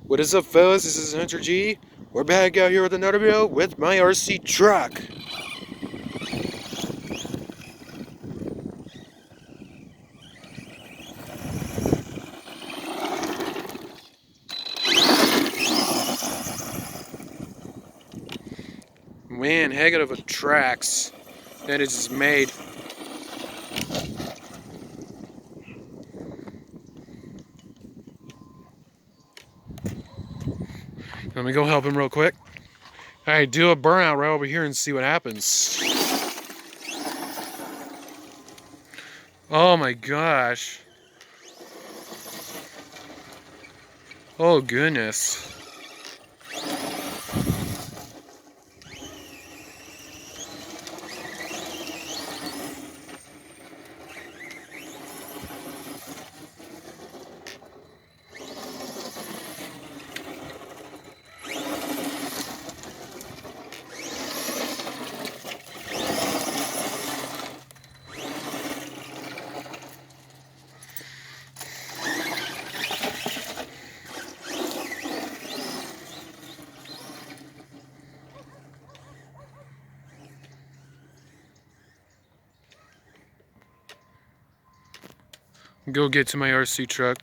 What is up, fellas? This is Hunter G. We're back out here with another video with my RC truck. Man, heck of a tracks that it just made. Let me go help him real quick. Alright, do a burnout right over here and see what happens. Oh my gosh. Oh goodness. Go get to my RC truck.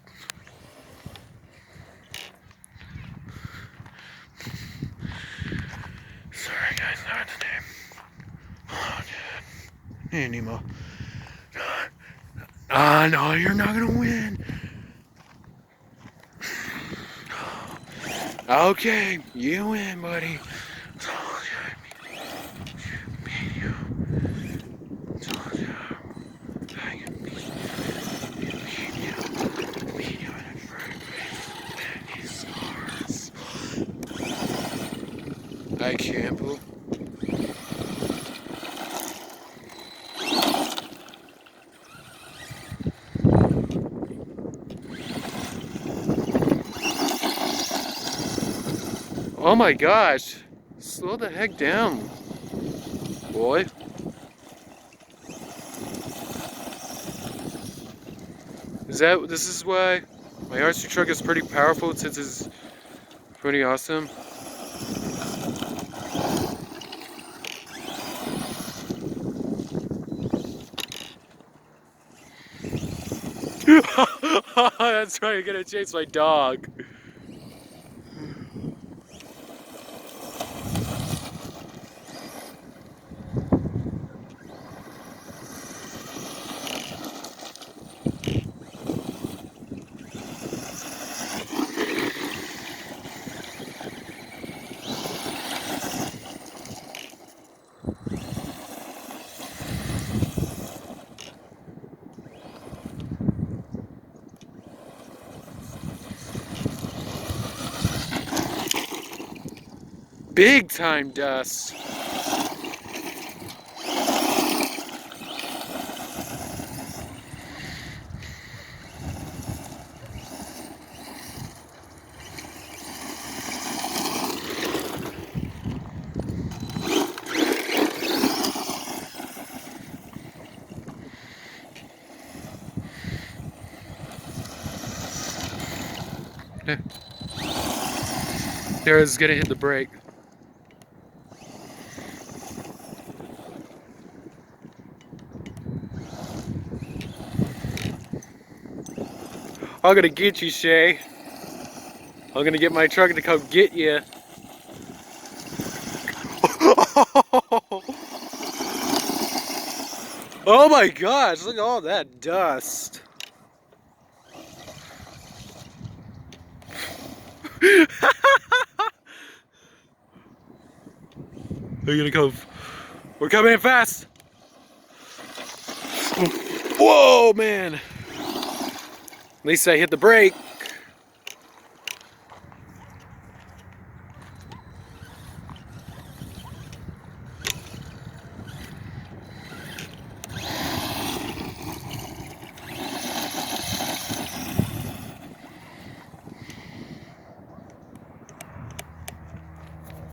Sorry guys, not the name. Oh god. Hey Nemo. Ah no, you're not gonna win. Okay, you win, buddy. I can't believe. Oh my gosh. Slow the heck down, boy. This is why my RC truck is pretty powerful, since it's pretty awesome. That's right, you're gonna chase my dog. Big time dust. There, it's gonna hit the brake. I'm gonna get you, Shay. I'm gonna get my truck to come get you. Oh my gosh, look at all that dust. They're gonna come. We're coming in fast. Whoa, man. At least I hit the brake.